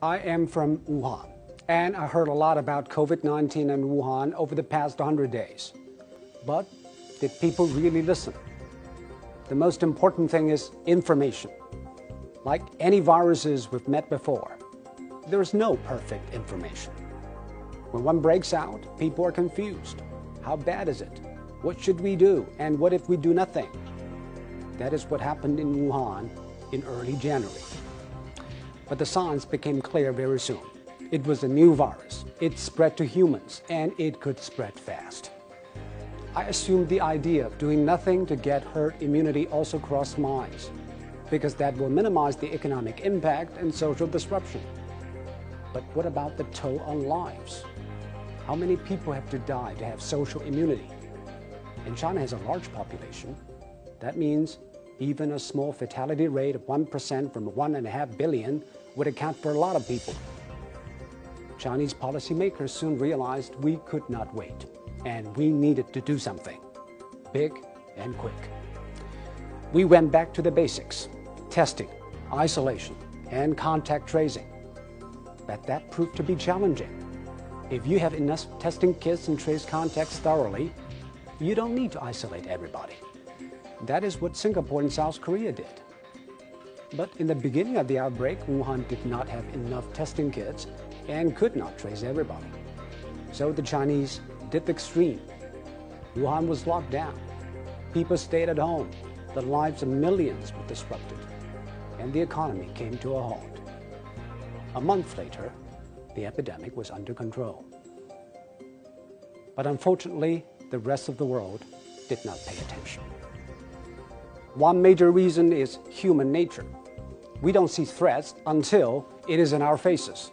I am from Wuhan, and I heard a lot about COVID-19 and Wuhan over the past 100 days. But did people really listen? The most important thing is information. Like any viruses we've met before, there is no perfect information. When one breaks out, people are confused. How bad is it? What should we do? And what if we do nothing? That is what happened in Wuhan in early January. But the signs became clear very soon. It was a new virus. It spread to humans, and it could spread fast. I assumed the idea of doing nothing to get herd immunity also crossed minds, because that will minimize the economic impact and social disruption. But what about the toll on lives? How many people have to die to have social immunity? And China has a large population. That means even a small fatality rate of 1% from 1.5 billion would account for a lot of people. Chinese policymakers soon realized we could not wait, and we needed to do something, big and quick. We went back to the basics: testing, isolation, and contact tracing. But that proved to be challenging. If you have enough testing kits and trace contacts thoroughly, you don't need to isolate everybody. That is what Singapore and South Korea did. But in the beginning of the outbreak, Wuhan did not have enough testing kits and could not trace everybody. So the Chinese did the extreme. Wuhan was locked down. People stayed at home. The lives of millions were disrupted, and the economy came to a halt. A month later, the epidemic was under control. But unfortunately, the rest of the world did not pay attention. One major reason is human nature. We don't see threats until it is in our faces.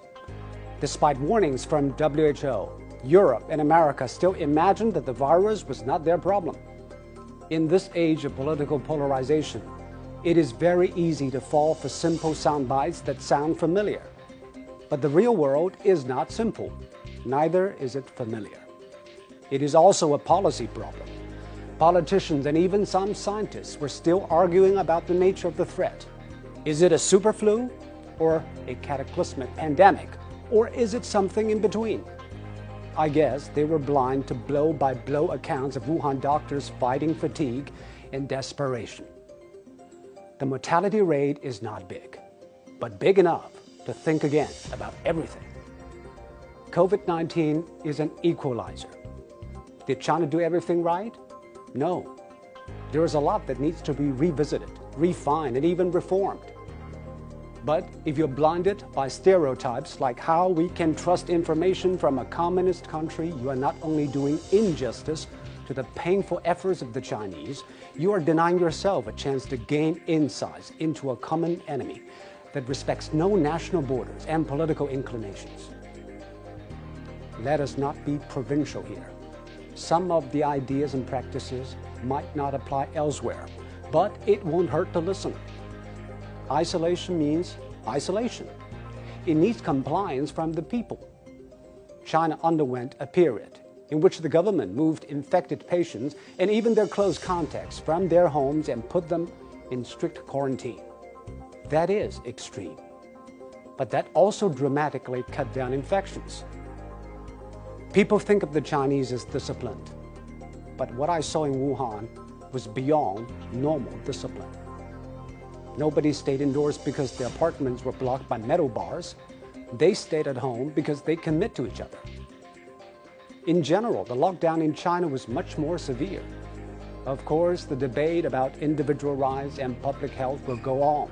Despite warnings from WHO, Europe and America still imagined that the virus was not their problem. In this age of political polarization, it is very easy to fall for simple sound bites that sound familiar. But the real world is not simple. Neither is it familiar. It is also a policy problem. Politicians and even some scientists were still arguing about the nature of the threat. Is it a super flu or a cataclysmic pandemic, or is it something in between? I guess they were blind to blow-by-blow accounts of Wuhan doctors fighting fatigue and desperation. The mortality rate is not big, but big enough to think again about everything. COVID-19 is an equalizer. Did China do everything right? No. There is a lot that needs to be revisited, refined, and even reformed. But if you're blinded by stereotypes like how we can trust information from a communist country, you are not only doing injustice to the painful efforts of the Chinese, you are denying yourself a chance to gain insights into a common enemy that respects no national borders and political inclinations. Let us not be provincial here. Some of the ideas and practices might not apply elsewhere, but it won't hurt to listen. Isolation means isolation. It needs compliance from the people. China underwent a period in which the government moved infected patients and even their close contacts from their homes and put them in strict quarantine. That is extreme. But that also dramatically cut down infections. People think of the Chinese as disciplined, but what I saw in Wuhan was beyond normal discipline. Nobody stayed indoors because their apartments were blocked by metal bars. They stayed at home because they commit to each other. In general, the lockdown in China was much more severe. Of course, the debate about individual rights and public health will go on.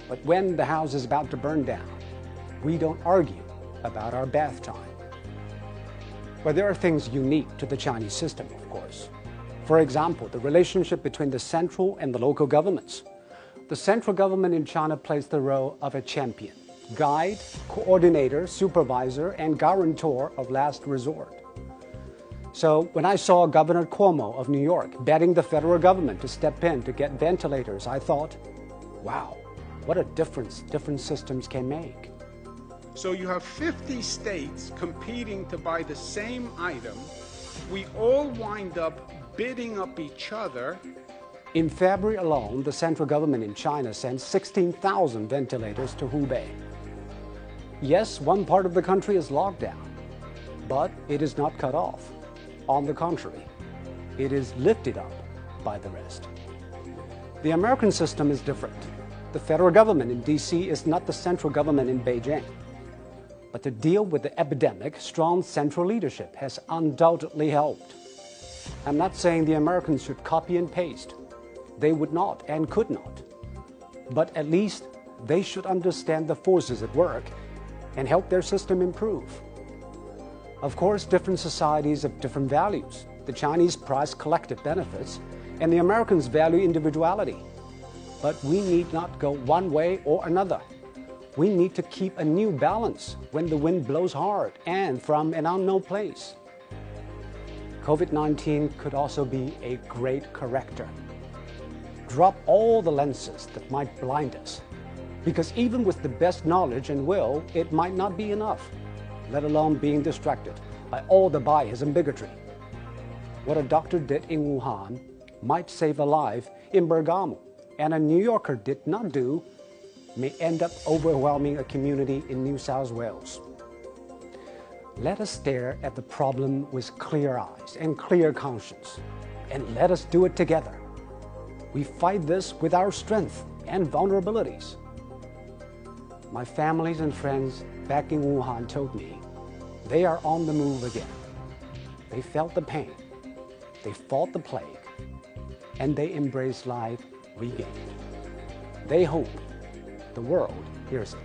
But when the house is about to burn down, we don't argue about our bath time. But there are things unique to the Chinese system, of course. For example, the relationship between the central and the local governments. The central government in China plays the role of a champion, guide, coordinator, supervisor, and guarantor of last resort. So when I saw Governor Cuomo of New York begging the federal government to step in to get ventilators, I thought, wow, what a difference different systems can make. So you have 50 states competing to buy the same item. We all wind up bidding up each other. In February alone, the central government in China sent 16,000 ventilators to Hubei. Yes, one part of the country is locked down, but it is not cut off. On the contrary, it is lifted up by the rest. The American system is different. The federal government in D.C. is not the central government in Beijing. But to deal with the epidemic, strong central leadership has undoubtedly helped. I'm not saying the Americans should copy and paste. They would not and could not. But at least they should understand the forces at work and help their system improve. Of course, different societies have different values. The Chinese prize collective benefits, and the Americans value individuality. But we need not go one way or another. We need to keep a new balance when the wind blows hard and from an unknown place. COVID-19 could also be a great corrector. Drop all the lenses that might blind us, because even with the best knowledge and will, it might not be enough, let alone being distracted by all the bias and bigotry. What a doctor did in Wuhan might save a life in Bergamo, and a New Yorker did not do may end up overwhelming a community in New South Wales. Let us stare at the problem with clear eyes and clear conscience, and let us do it together. We fight this with our strength and vulnerabilities. My families and friends back in Wuhan told me they are on the move again. They felt the pain, they fought the plague, and they embraced life regained. They hope the world hears it.